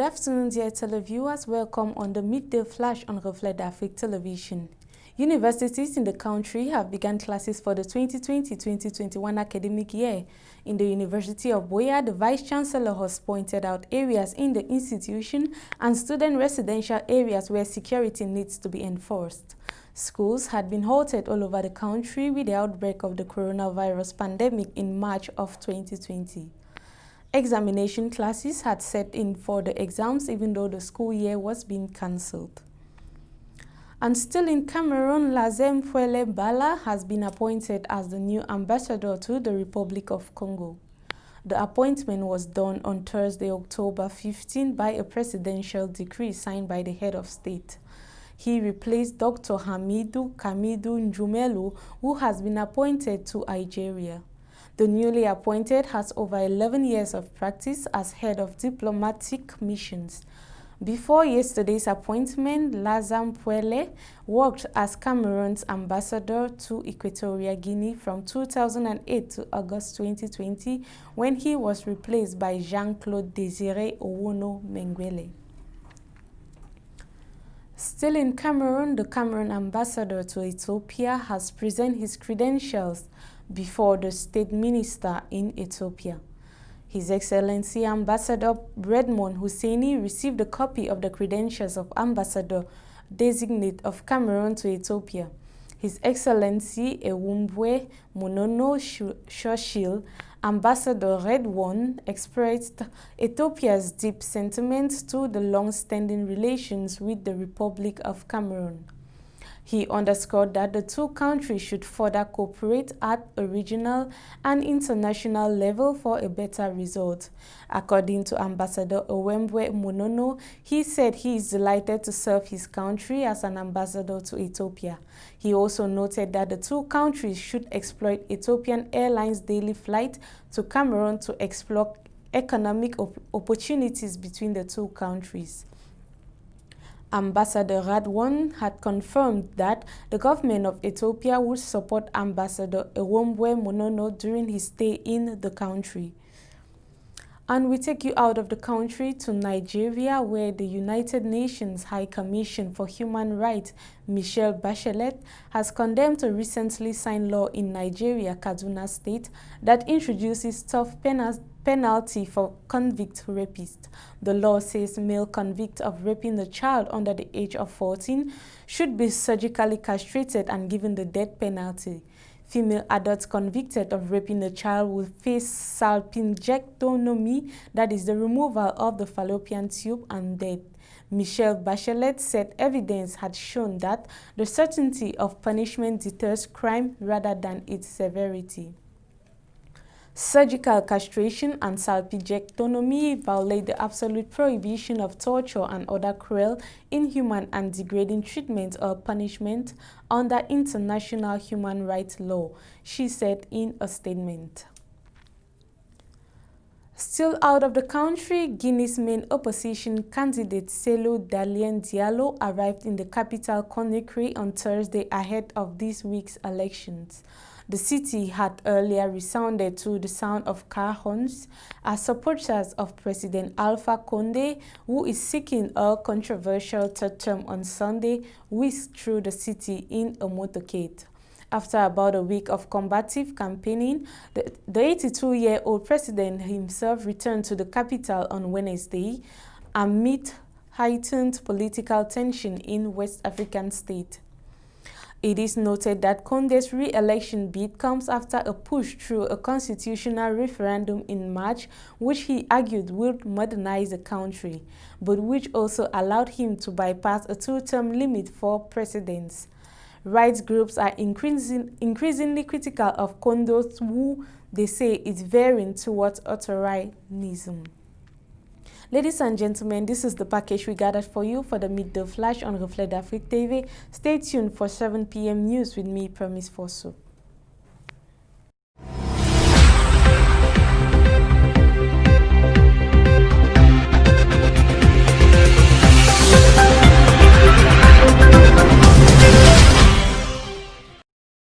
afternoon, dear televiewers. Welcome on the Midday Flash on Reflect Afrique Television. Universities in the country have begun classes for the 2020-2021 academic year. In the University of Buea, the Vice-Chancellor has pointed out areas in the institution and student residential areas where security needs to be enforced. Schools had been halted all over the country with the outbreak of the coronavirus pandemic in March of 2020. Examination classes had set in for the exams even though the school year was being cancelled. And still in Cameroon, Lazem Fuele Bala has been appointed as the new ambassador to the Republic of Congo. The appointment was done on Thursday, October 15 by a presidential decree signed by the head of state. He replaced Dr. Hamidou Kamidou Njumelu, who has been appointed to Algeria. The newly appointed has over 11 years of practice as head of diplomatic missions. Before yesterday's appointment, Lazem Fuele worked as Cameroon's ambassador to Equatorial Guinea from 2008 to August 2020 when he was replaced by Jean-Claude Désiré Owono Mengele. Still in Cameroon, the Cameroon ambassador to Ethiopia has presented his credentials before the state minister in Ethiopia. His Excellency Ambassador Redmond Husseini received a copy of the credentials of Ambassador Designate of Cameroon to Ethiopia. His Excellency Ewumbwe Monono Shoshil, Ambassador Redmond, expressed Ethiopia's deep sentiments to the long-standing relations with the Republic of Cameroon. He underscored that the two countries should further cooperate at a regional and international level for a better result. According to Ambassador Ewumbwe Monono, he said he is delighted to serve his country as an ambassador to Ethiopia. He also noted that the two countries should exploit Ethiopian Airlines daily flight to Cameroon to explore economic opportunities between the two countries. Ambassador Radwan had confirmed that the government of Ethiopia would support Ambassador Ewumbwe Monono during his stay in the country. And we take you out of the country to Nigeria, where the United Nations High Commission for Human Rights, Michelle Bachelet, has condemned a recently signed law in Nigeria, Kaduna State, that introduces tough penalty for convict rapists. The law says male convict of raping a child under the age of 14 should be surgically castrated and given the death penalty. Female adults convicted of raping a child will face salpingectomy, that is the removal of the fallopian tube, and death. Michelle Bachelet said evidence had shown that the certainty of punishment deters crime rather than its severity. Surgical castration and salpingectomy violate the absolute prohibition of torture and other cruel, inhuman, and degrading treatment or punishment under international human rights law, she said in a statement. Still out of the country, Guinea's main opposition candidate Cellou Dalein Diallo arrived in the capital Conakry on Thursday ahead of this week's elections. The city had earlier resounded to the sound of car horns as supporters of President Alpha Condé, who is seeking a controversial third term on Sunday, whisked through the city in a motorcade. After about a week of combative campaigning, the 82-year-old president himself returned to the capital on Wednesday amid heightened political tension in West African state. It is noted that Condé's re-election bid comes after a push through a constitutional referendum in March, which he argued would modernize the country, but which also allowed him to bypass a two-term limit for presidents. Rights groups are increasingly critical of Condé, who they say is veering towards authoritarianism. Ladies and gentlemen, this is the package we gathered for you for the Midday Flash on Reflect Afrique TV. Stay tuned for 7 p.m. news with me, Promise Fosso.